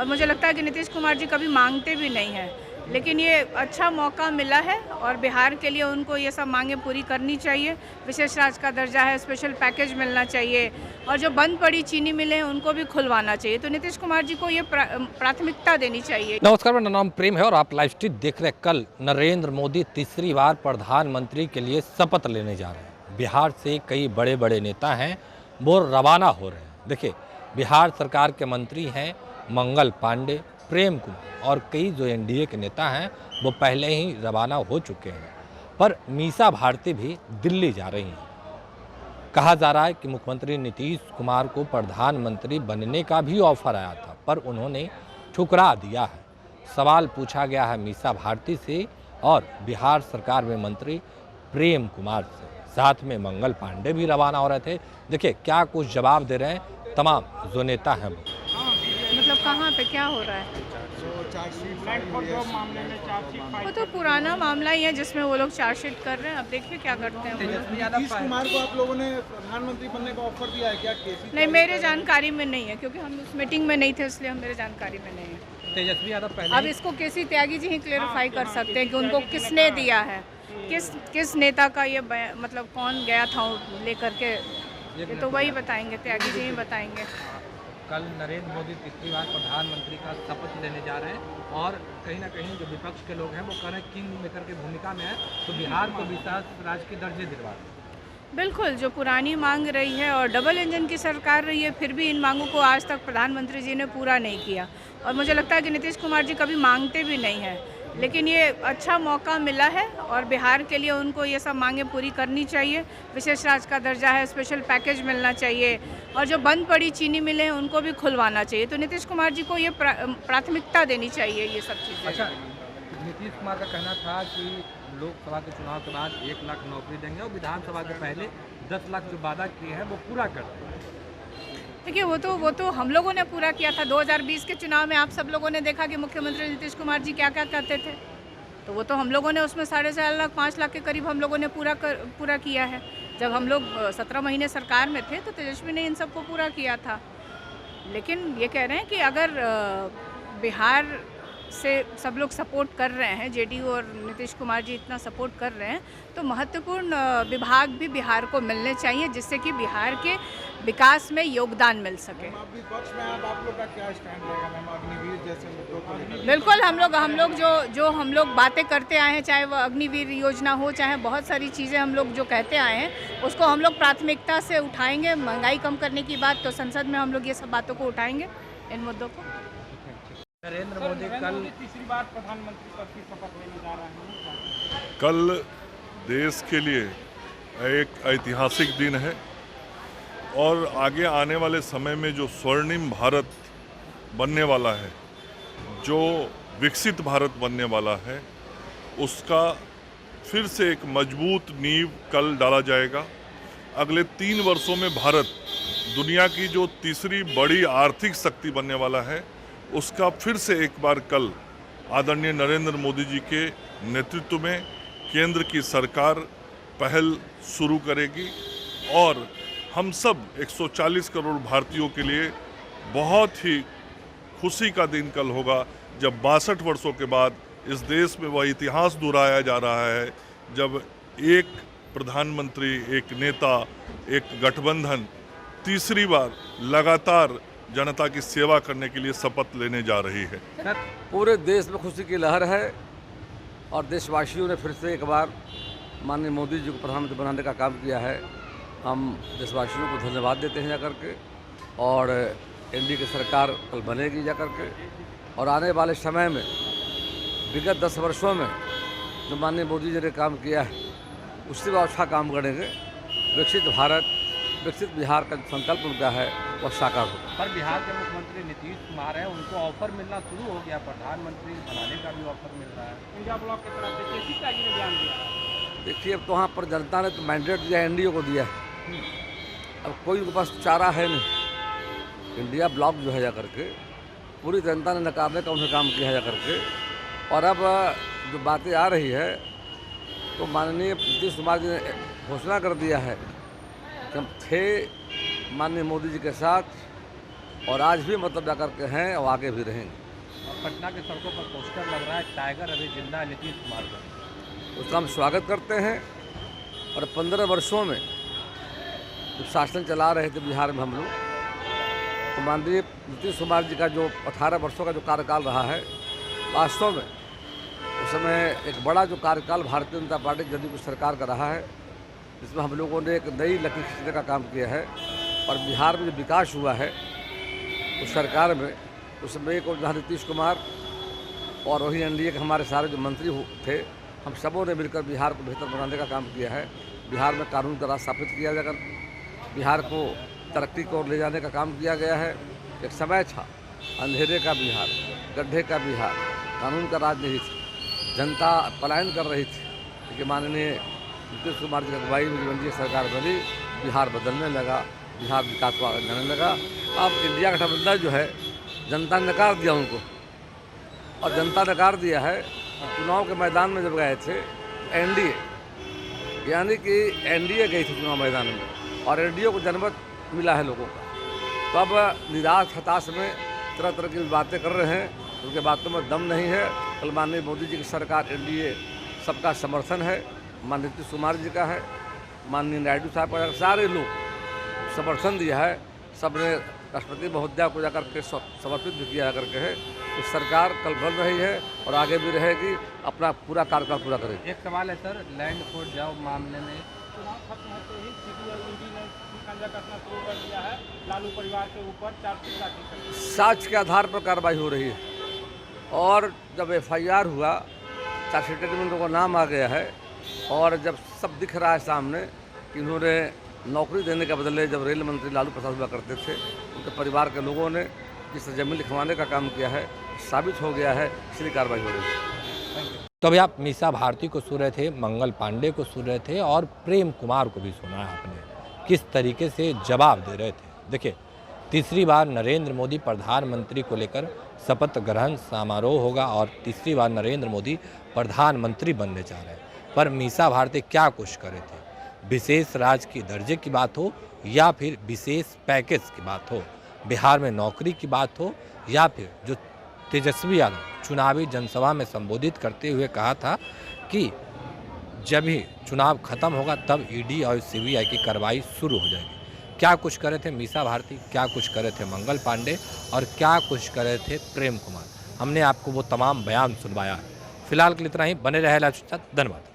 और मुझे लगता है कि नीतीश कुमार जी कभी मांगते भी नहीं हैं, लेकिन ये अच्छा मौका मिला है और बिहार के लिए उनको ये सब मांगें पूरी करनी चाहिए। विशेष राज्य का दर्जा है, स्पेशल पैकेज मिलना चाहिए और जो बंद पड़ी चीनी मिलें हैं उनको भी खुलवाना चाहिए। तो नीतीश कुमार जी को ये प्राथमिकता देनी चाहिए। नमस्कार, मेरा नाम प्रेम है और आप लाइव स्ट्रीट देख रहे हैं। कल नरेंद्र मोदी तीसरी बार प्रधानमंत्री के लिए शपथ लेने जा रहे हैं। बिहार से कई बड़े बड़े नेता हैं, वो रवाना हो रहे हैं। देखिए, बिहार सरकार के मंत्री हैं मंगल पांडे, प्रेम कुमार और कई जो एनडीए के नेता हैं वो पहले ही रवाना हो चुके हैं। पर मीसा भारती भी दिल्ली जा रही हैं। कहा जा रहा है कि मुख्यमंत्री नीतीश कुमार को प्रधानमंत्री बनने का भी ऑफर आया था, पर उन्होंने ठुकरा दिया है। सवाल पूछा गया है मीसा भारती से और बिहार सरकार में मंत्री प्रेम कुमार से। साथ में मंगल पांडे भी रवाना हो रहे थे। देखिए क्या कुछ जवाब दे रहे हैं तमाम जो नेता हैं। मतलब कहाँ पे क्या हो रहा है? वो तो पुराना मामला ही है जिसमें वो लोग चार्जशीट कर रहे हैं। अब देखिए क्या करते हैं। नीतीश कुमार को आप लोगों ने प्रधानमंत्री बनने का ऑफर दिया है क्या? नहीं, मेरे जानकारी में नहीं है, क्योंकि हम उस मीटिंग में नहीं थे, इसलिए हम मेरे जानकारी में नहीं है। तेजस्वी यादव पहले अब इसको केसी त्यागी जी ही क्लेरिफाई कर सकते हैं कि उनको किसने दिया है, किस नेता का ये मतलब कौन गया था लेकर के, ये तो वही बताएंगे, त्यागी जी ही बताएंगे। कल नरेंद्र मोदी तीसरी बार प्रधानमंत्री का शपथ लेने जा रहे हैं और कहीं ना कहीं जो विपक्ष के लोग हैं वो कह रहे हैं किंग मेकर की भूमिका में है, तो बिहार को विकास राज्य के दर्जे दिलवा दें। बिल्कुल, जो पुरानी मांग रही है और डबल इंजन की सरकार रही है, फिर भी इन मांगों को आज तक प्रधानमंत्री जी ने पूरा नहीं किया। और मुझे लगता है कि नीतीश कुमार जी कभी मांगते भी नहीं हैं, लेकिन ये अच्छा मौका मिला है और बिहार के लिए उनको ये सब मांगें पूरी करनी चाहिए। विशेष राज्य का दर्जा है, स्पेशल पैकेज मिलना चाहिए और जो बंद पड़ी चीनी मिलें हैं उनको भी खुलवाना चाहिए। तो नीतीश कुमार जी को ये प्राथमिकता देनी चाहिए ये सब चीज़ें। अच्छा, नीतीश कुमार का कहना था कि लोकसभा के चुनाव के बाद 1 लाख नौकरी देंगे और विधानसभा के पहले 10 लाख जो वादा किए हैं वो पूरा कर देंगे। देखिए, वो तो हम लोगों ने पूरा किया था। 2020 के चुनाव में आप सब लोगों ने देखा कि मुख्यमंत्री नीतीश कुमार जी क्या क्या कहते थे, तो वो तो हम लोगों ने उसमें 4.5 लाख 5 लाख के करीब हम लोगों ने पूरा किया है। जब हम लोग 17 महीने सरकार में थे तो तेजस्वी ने इन सबको पूरा किया था। लेकिन ये कह रहे हैं कि अगर बिहार से सब लोग सपोर्ट कर रहे हैं, जेडीयू और नीतीश कुमार जी इतना सपोर्ट कर रहे हैं, तो महत्वपूर्ण विभाग भी बिहार को मिलने चाहिए, जिससे कि बिहार के विकास में योगदान मिल सके। विपक्ष में आप लोग का क्या स्टैंड रहेगा मैम, अग्निवीर जैसे मुद्दों को लेकर? बिल्कुल, हम लोग बातें करते आए हैं, चाहे वो अग्निवीर योजना हो, चाहे बहुत सारी चीज़ें हम लोग जो कहते आए हैं, उसको हम लोग प्राथमिकता से उठाएंगे। महंगाई कम करने की बात, तो संसद में हम लोग ये सब बातों को उठाएंगे, इन मुद्दों को। नरेंद्र मोदी कल तीसरी बार प्रधानमंत्री पद की शपथ लेने जा रहे हैं। कल देश के लिए एक ऐतिहासिक दिन है और आगे आने वाले समय में जो स्वर्णिम भारत बनने वाला है, जो विकसित भारत बनने वाला है, उसका फिर से एक मजबूत नींव कल डाला जाएगा। अगले 3 वर्षों में भारत दुनिया की जो तीसरी बड़ी आर्थिक शक्ति बनने वाला है, उसका फिर से एक बार कल आदरणीय नरेंद्र मोदी जी के नेतृत्व में केंद्र की सरकार पहल शुरू करेगी और हम सब 140 करोड़ भारतीयों के लिए बहुत ही खुशी का दिन कल होगा, जब 62 वर्षों के बाद इस देश में वह इतिहास दोहराया जा रहा है जब एक प्रधानमंत्री, एक नेता, एक गठबंधन तीसरी बार लगातार जनता की सेवा करने के लिए शपथ लेने जा रही है। पूरे देश में खुशी की लहर है और देशवासियों ने फिर से एक बार माननीय मोदी जी को प्रधानमंत्री बनाने का काम किया है। हम देशवासियों को धन्यवाद देते हैं जाकर के, और एनडीए की सरकार कल बनेगी जाकर के, और आने वाले समय में विगत 10 वर्षों में जो माननीय मोदी जी ने काम किया है उससे भी अच्छा काम करेंगे। विकसित भारत, विकसित बिहार का संकल्प उनका है वह साकार हो। पर बिहार के मुख्यमंत्री नीतीश कुमार हैं, उनको ऑफर मिलना शुरू हो गया, प्रधानमंत्री बनाने का भी ऑफर मिल रहा है। इंडिया ब्लॉक की तरफ से केसी त्यागी ने बयान दिया। देखिए, अब तो वहाँ पर जनता ने तो मैंडेट दिया, एनडीए को दिया है। अब कोई उनके पास चारा है नहीं। इंडिया ब्लॉक जो है जाकर के पूरी जनता ने नकारने का उन्हें काम किया है जाकर के, और अब जो बातें आ रही है तो माननीय नीतीश कुमार जी ने घोषणा कर दिया है कि हम थे माननीय मोदी जी के साथ और आज भी मतलब जाकर के हैं और आगे भी रहेंगे। पटना के सड़कों पर पोस्टर लग रहा है टाइगर अभी जिंदा है नीतीश कुमार का। उसका हम स्वागत करते हैं। और 15 वर्षों में जब शासन चला रहे थे बिहार में हम लोग, तो माननीय नीतीश कुमार जी का जो 18 वर्षों का जो कार्यकाल रहा है, वास्तव में उस समय एक बड़ा जो कार्यकाल भारतीय जनता पार्टी जदयू की सरकार का रहा है, जिसमें हम लोगों ने एक नई लकीर खींचने का काम किया है। और बिहार में जो विकास हुआ है उस सरकार में, उसमें एक जहाँ नीतीश कुमार और वही एनडीए के हमारे सारे जो मंत्री थे, हम सबों ने मिलकर बिहार को बेहतर बनाने का काम किया है। बिहार में कानून का राज स्थापित किया जाकर बिहार को तरक्की की ओर ले जाने का काम किया गया है। एक समय था अंधेरे का बिहार, गड्ढे का बिहार, कानून का राज नहीं था, जनता पलायन कर रही थी। लेकिन माननीय नीतीश कुमार जी की अगुवाई में एनडीए सरकार बनी, बिहार बदलने लगा, बिहार विकास को आगे जाने लगा। अब इंडिया गठबंधन जो है, जनता ने नकार दिया उनको, और जनता ने नकार दिया है। चुनाव के मैदान में जब गए थे एनडीए, यानी कि एनडीए गई थी चुनाव मैदान में, और एनडीए को जनमत मिला है लोगों का। तो अब निराश हताश में तरह तरह की बातें कर रहे हैं, उनके बातों में दम नहीं है। कल माननीय मोदी जी की सरकार एनडीए सबका समर्थन है, माननीय नीतीश कुमार जी का है, माननीय नायडू साहब का, सारे लोग समर्थन दिया है। सबने राष्ट्रपति महोदया को जाकर के समर्पित भी किया जाकर के है। तो सरकार कल बन रही है और आगे भी रहेगी, अपना पूरा कार्यकाल पूरा करेगी। एक सवाल है सर, लैंड कोर्ट जाओ मामले में चुनाव खत्म होते ही सीबीआई ईडी ने शिकंजा कसना शुरू कर दिया है लालू परिवार के ऊपर चार्जशीट दाखिल। साक्ष्य के आधार पर कार्रवाई हो रही है, और जब एफआईआर हुआ, चार्जशीट में उन लोगों का नाम आ गया है, और जब सब दिख रहा है सामने कि इन्होंने नौकरी देने के बदले जब रेल मंत्री लालू प्रसाद हुआ करते थे, उनके परिवार के लोगों ने जिस जमीन लिखवाने का काम किया है साबित हो गया है, इसलिए कार्रवाई हो रही है। तो अभी आप मीसा भारती को सुन रहे थे, मंगल पांडे को सुन रहे थे, और प्रेम कुमार को भी सुना है आपने, किस तरीके से जवाब दे रहे थे। देखिए, तीसरी बार नरेंद्र मोदी प्रधानमंत्री को लेकर शपथ ग्रहण समारोह होगा, और तीसरी बार नरेंद्र मोदी प्रधानमंत्री बनने जा रहे हैं। पर मीसा भारती क्या कुछ करे थे, विशेष राज्य की दर्जे की बात हो या फिर विशेष पैकेज की बात हो, बिहार में नौकरी की बात हो, या फिर जो तेजस्वी यादव चुनावी जनसभा में संबोधित करते हुए कहा था कि जब ही चुनाव खत्म होगा तब ईडी और सीबीआई की कार्रवाई शुरू हो जाएगी। क्या कुछ करे थे मीसा भारती, क्या कुछ करे थे मंगल पांडे, और क्या कुछ करे थे प्रेम कुमार, हमने आपको वो तमाम बयान सुनवाया है। फिलहाल के लिए इतना ही। बने रहे लाइव के साथ। धन्यवाद।